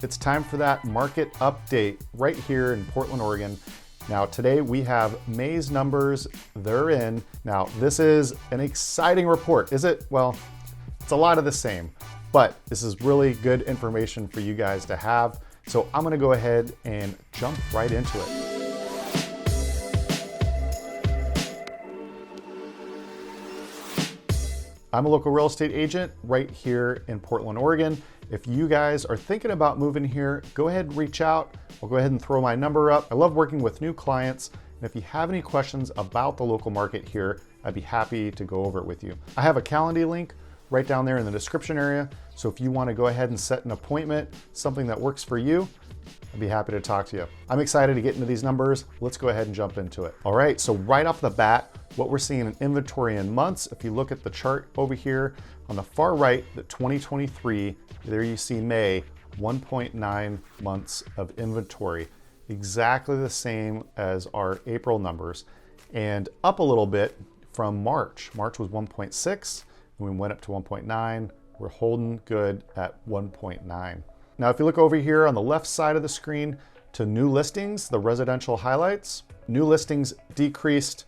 It's time for that market update right here in Portland, Oregon. Now today we have May's numbers, they're in. Now this is an exciting report, is it? Well, it's a lot of the same, but this is really good information for you guys to have. So I'm gonna go ahead and jump right into it. I'm a local real estate agent right here in Portland, Oregon. If you guys are thinking about moving here, go ahead and reach out. I'll go ahead and throw my number up. I love working with new clients. And if you have any questions about the local market here, I'd be happy to go over it with you. I have a Calendar link right down there in the description area. So if you want to go ahead and set an appointment, something that works for you, I'd be happy to talk to you. I'm excited to get into these numbers. Let's go ahead and jump into it. All right, so right off the bat, what we're seeing in inventory in months, if you look at the chart over here on the far right, the 2023, there you see May, 1.9 months of inventory. Exactly the same as our April numbers, and up a little bit from March. March was 1.6, and we went up to 1.9. We're holding good at 1.9. Now, if you look over here on the left side of the screen to new listings, the residential highlights, new listings decreased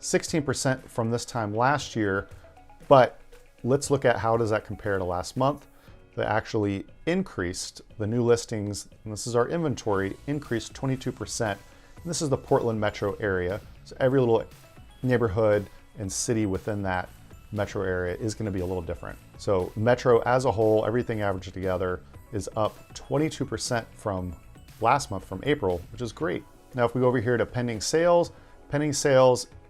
16% from this time last year, but let's look at how does that compare to last month. They actually increased the new listings, and this is our inventory, increased 22%. And this is the Portland metro area. So every little neighborhood and city within that metro area is going to be a little different. So metro as a whole, everything averaged together, is up 22% from last month, from April, which is great. Now, if we go over here to pending sales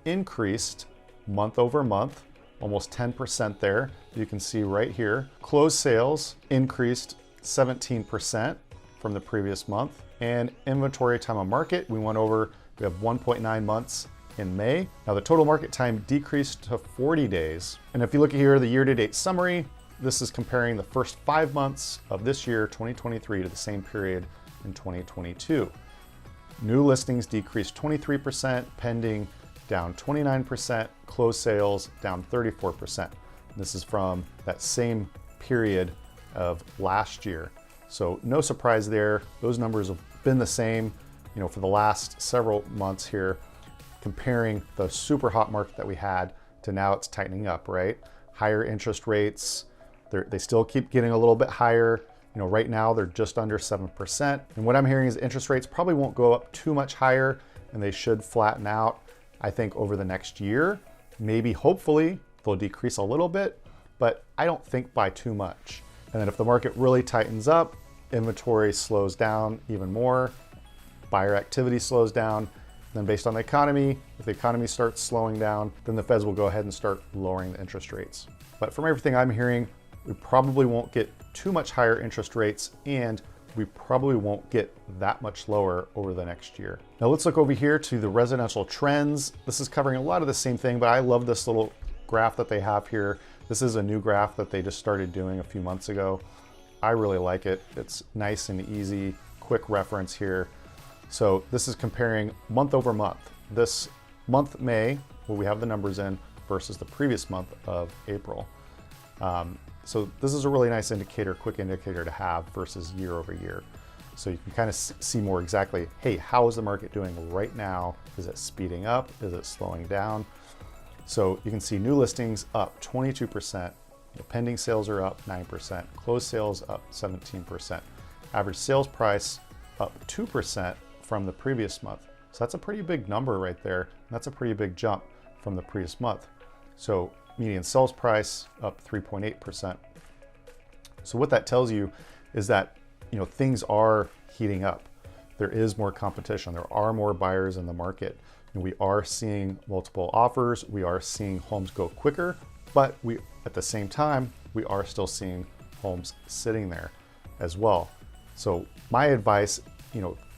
increased month over month, almost 10% there. You can see right here. Closed sales increased 17% from the previous month. And inventory time on market, we have 1.9 months in May. Now the total market time decreased to 40 days. And if you look here, the year-to-date summary, this is comparing the first 5 months of this year, 2023, to the same period in 2022. New listings decreased 23%, pending down 29%, closed sales down 34%. This is from that same period of last year. So no surprise there. Those numbers have been the same, for the last several months here, comparing the super hot market that we had to now it's tightening up, right? Higher interest rates, they still keep getting a little bit higher. Right now they're just under 7%. And what I'm hearing is interest rates probably won't go up too much higher, and they should flatten out, I think, over the next year. Maybe, hopefully, they'll decrease a little bit, but I don't think by too much. And then if the market really tightens up, inventory slows down even more, buyer activity slows down, then based on the economy, if the economy starts slowing down, then the Feds will go ahead and start lowering the interest rates. But from everything I'm hearing, we probably won't get too much higher interest rates, and we probably won't get that much lower over the next year. Now let's look over here to the residential trends. This is covering a lot of the same thing, but I love this little graph that they have here. This is a new graph that they just started doing a few months ago. I really like it. It's nice and easy, quick reference here. So this is comparing month over month. This month, May, where we have the numbers in, versus the previous month of April. So this is a really nice indicator, quick indicator to have versus year over year. So you can kind of see more exactly, hey, how is the market doing right now? Is it speeding up? Is it slowing down? So you can see new listings up 22%, pending sales are up 9%, closed sales up 17%, average sales price up 2% from the previous month. So that's a pretty big number right there. That's a pretty big jump from the previous month. So median sales price up 3.8%. So what that tells you is that things are heating up. There is more competition. There are more buyers in the market. And we are seeing multiple offers. We are seeing homes go quicker, but at the same time, we are still seeing homes sitting there as well. So my advice,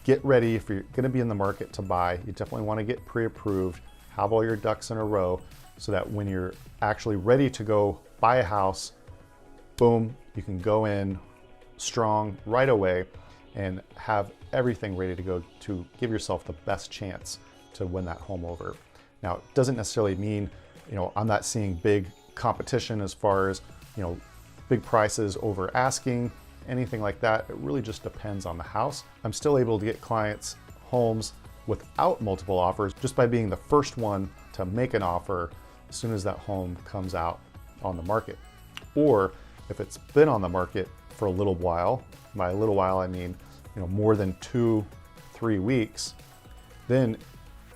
get ready if you're going to be in the market to buy. You definitely want to get pre-approved, have all your ducks in a row, so that when you're actually ready to go buy a house, boom, you can go in strong right away and have everything ready to go to give yourself the best chance to win that home over. Now, it doesn't necessarily mean, I'm not seeing big competition as far as, big prices over asking. anything like that. It really just depends on the house. I'm still able to get clients homes without multiple offers just by being the first one to make an offer as soon as that home comes out on the market. Or if it's been on the market for a little while, by a little while I mean, more than 2-3 weeks, then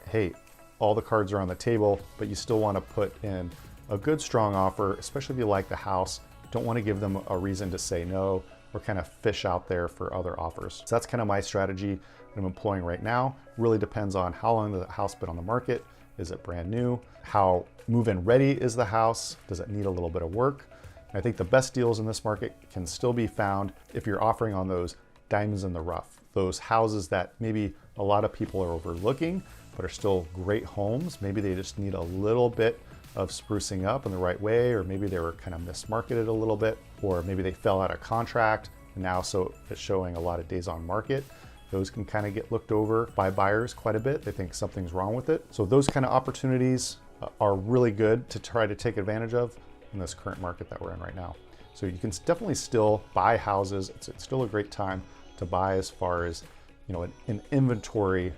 hey, all the cards are on the table, but you still want to put in a good strong offer, especially if you like the house. Don't want to give them a reason to say no or kind of fish out there for other offers. So that's kind of my strategy I'm employing right now. Really depends on how long the house been on the market. Is it brand new? How move-in ready is the house? Does it need a little bit of work? And I think the best deals in this market can still be found if you're offering on those diamonds in the rough, those houses that maybe a lot of people are overlooking, but are still great homes. Maybe they just need a little bit of sprucing up in the right way, or maybe they were kind of mismarketed a little bit, or maybe they fell out of contract and now so it's showing a lot of days on market. Those can kind of get looked over by buyers quite a bit. They think something's wrong with it. So those kind of opportunities are really good to try to take advantage of in this current market that we're in right now. So you can definitely still buy houses. It's still a great time to buy as far as, an inventory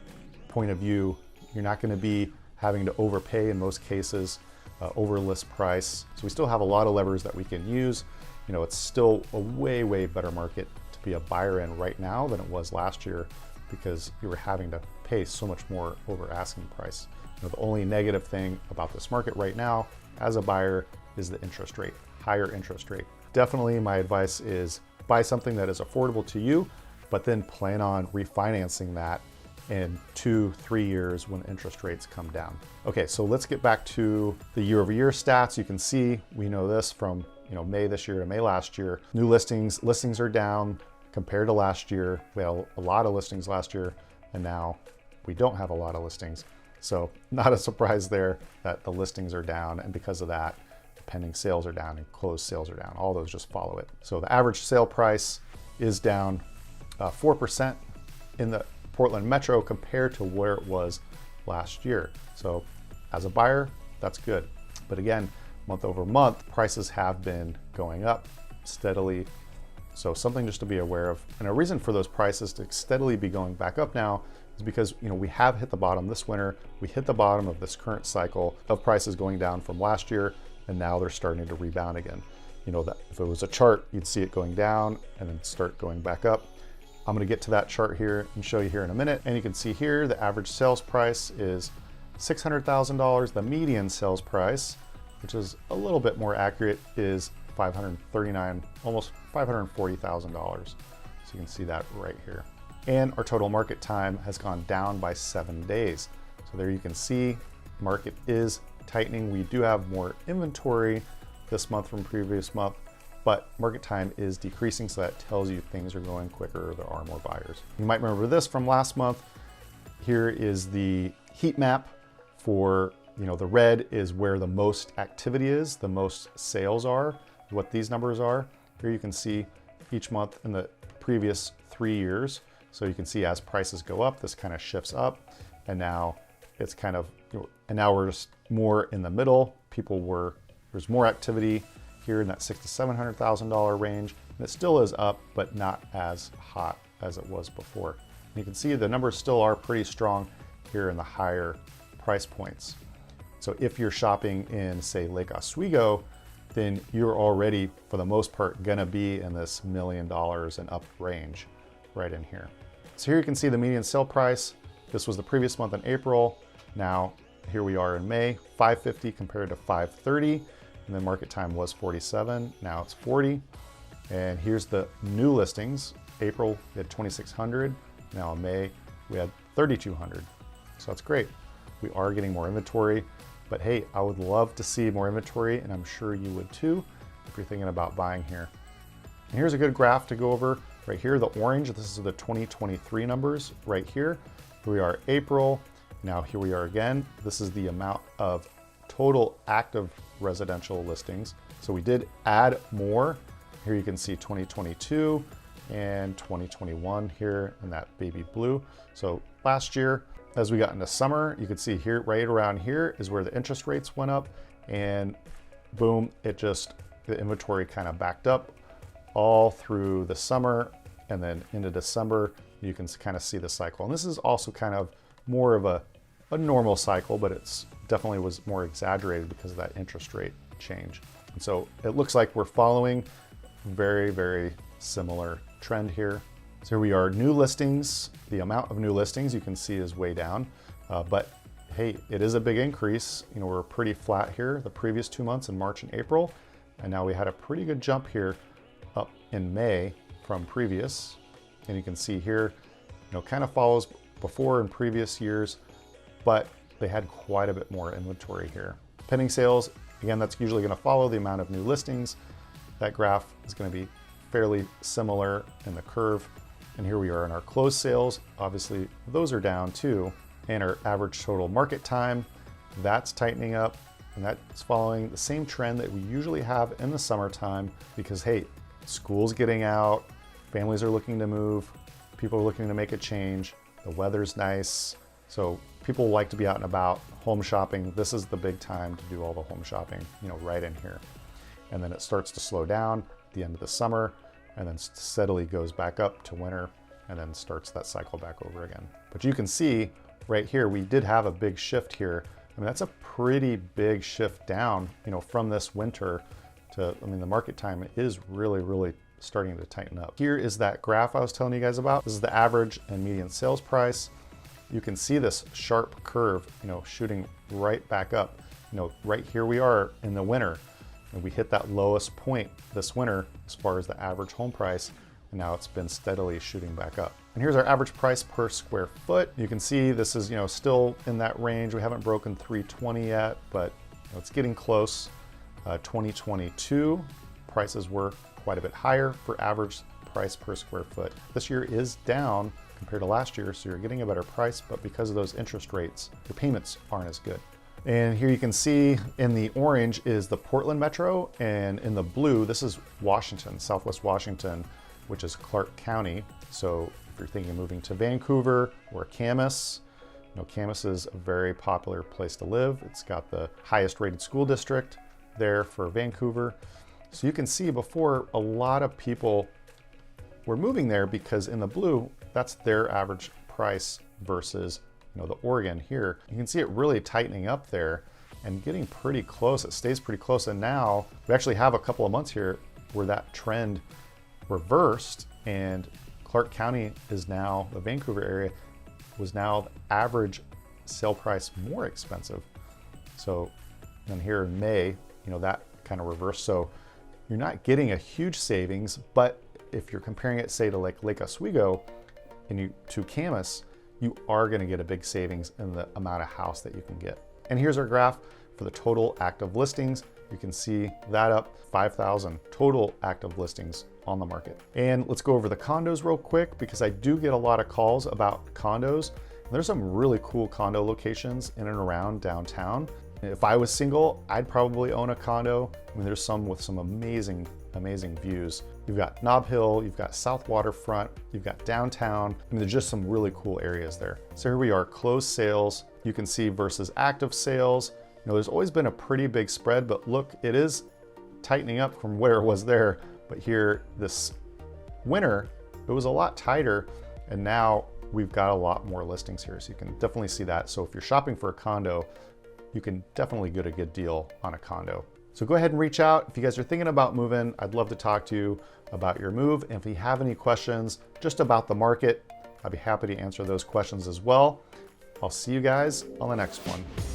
point of view. You're not going to be having to overpay in most cases, over list price. So we still have a lot of levers that we can use. It's still a way, way better market to be a buyer in right now than it was last year because you were having to pay so much more over asking price. The only negative thing about this market right now as a buyer is the interest rate, higher interest rate. Definitely my advice is buy something that is affordable to you, but then plan on refinancing that in 2-3 years when interest rates come down. Okay, so let's get back to the year-over-year stats. You can see, we know this from May this year to May last year. New listings are down compared to last year. We had a lot of listings last year, and now we don't have a lot of listings. So not a surprise there that the listings are down, and because of that, pending sales are down and closed sales are down. All those just follow it. So the average sale price is down 4% in the Portland Metro compared to where it was last year. So as a buyer, that's good. But again, month over month, prices have been going up steadily. So something just to be aware of. And a reason for those prices to steadily be going back up now is because we have hit the bottom this winter. We hit the bottom of this current cycle of prices going down from last year, and now they're starting to rebound again. That if it was a chart, you'd see it going down and then start going back up. I'm going to get to that chart here and show you here in a minute. And you can see here the average sales price is $600,000. The median sales price, which is a little bit more accurate, is $539,000, almost $540,000. So you can see that right here. And our total market time has gone down by 7 days. So there you can see market is tightening. We do have more inventory this month from previous month, but market time is decreasing, so that tells you things are going quicker, there are more buyers. You might remember this from last month. Here is the heat map for, the red is where the most activity is, the most sales are, what these numbers are. Here you can see each month in the previous 3 years. So you can see as prices go up, this kind of shifts up, and now it's kind of, and now we're just more in the middle. There's more activity here in that $600,000 to $700,000 range, and it still is up, but not as hot as it was before. And you can see the numbers still are pretty strong here in the higher price points. So if you're shopping in, say, Lake Oswego, then you're already, for the most part, gonna be in this $1 million and up range right in here. So here you can see the median sale price. This was the previous month in April. Now, here we are in May, $550 compared to $530. And then market time was 47, now it's 40. And here's the new listings. April, we had 2,600. Now in May, we had 3,200. So that's great. We are getting more inventory, but hey, I would love to see more inventory, and I'm sure you would too if you're thinking about buying here. And here's a good graph to go over. Right here, the orange, this is the 2023 numbers right here. Here we are April, now here we are again. This is the amount of total active residential listings. So we did add more. Here you can see 2022 and 2021 here in that baby blue. So last year, as we got into summer, you could see here, right around here is where the interest rates went up, and boom, the inventory kind of backed up all through the summer and then into December, you can kind of see the cycle. And this is also kind of more of a normal cycle, but it's definitely was more exaggerated because of that interest rate change. And so it looks like we're following very, very similar trend here. So here we are, new listings. The amount of new listings you can see is way down, but hey, it is a big increase. You know, we're pretty flat here the previous 2 months in March and April, and now we had a pretty good jump here up in May from previous. And you can see here, you know, kind of follows before in previous years, but they had quite a bit more inventory here. Pending sales, again, that's usually going to follow the amount of new listings. That graph is going to be fairly similar in the curve. And here we are in our closed sales. Obviously, those are down too. And our average total market time, that's tightening up. And that's following the same trend that we usually have in the summertime because, hey, school's getting out, families are looking to move, people are looking to make a change, the weather's nice. So people like to be out and about, home shopping. This is the big time to do all the home shopping, you know, right in here. And then it starts to slow down at the end of the summer and then steadily goes back up to winter and then starts that cycle back over again. But you can see right here, we did have a big shift here. I mean, that's a pretty big shift down, you know, from this winter to, I mean, the market time is really, really starting to tighten up. Here is that graph I was telling you guys about. This is the average and median sales price. You can see this sharp curve, you know, shooting right back up. You know, right here we are in the winter, and we hit that lowest point this winter as far as the average home price, and now it's been steadily shooting back up. And here's our average price per square foot. You can see this is, you know, still in that range. We haven't broken 320 yet, but you know, it's getting close. 2022 prices were quite a bit higher for average price per square foot. This year is down compared to last year, so you're getting a better price, but because of those interest rates, your payments aren't as good. And here you can see in the orange is the Portland metro, and in the blue, this is Washington, Southwest Washington, which is Clark County. So if you're thinking of moving to Vancouver or Camas, you know, Camas is a very popular place to live. It's got the highest rated school district there for Vancouver. So you can see before a lot of people were moving there because in the blue, that's their average price versus, you know, the Oregon here. You can see it really tightening up there and getting pretty close. It stays pretty close. And now we actually have a couple of months here where that trend reversed, and Clark County is now, the Vancouver area was now the average sale price more expensive. So then here in May, you know, that kind of reversed. So you're not getting a huge savings, but if you're comparing it, say, to like Lake Oswego and to Camas, you are going to get a big savings in the amount of house that you can get. And here's our graph for the total active listings. You can see that up 5,000 total active listings on the market. And let's go over the condos real quick because I do get a lot of calls about condos. And there's some really cool condo locations in and around downtown. If I was single, I'd probably own a condo. I mean, there's some with some amazing views. You've got Nob Hill, you've got South Waterfront, you've got downtown. I mean, there's just some really cool areas there. So here we are, closed sales. You can see versus active sales. You know, there's always been a pretty big spread, but look, it is tightening up from where it was there. But here, this winter, it was a lot tighter, and now we've got a lot more listings here. So you can definitely see that. So if you're shopping for a condo, you can definitely get a good deal on a condo. So go ahead and reach out. If you guys are thinking about moving, I'd love to talk to you about your move. And if you have any questions just about the market, I'd be happy to answer those questions as well. I'll see you guys on the next one.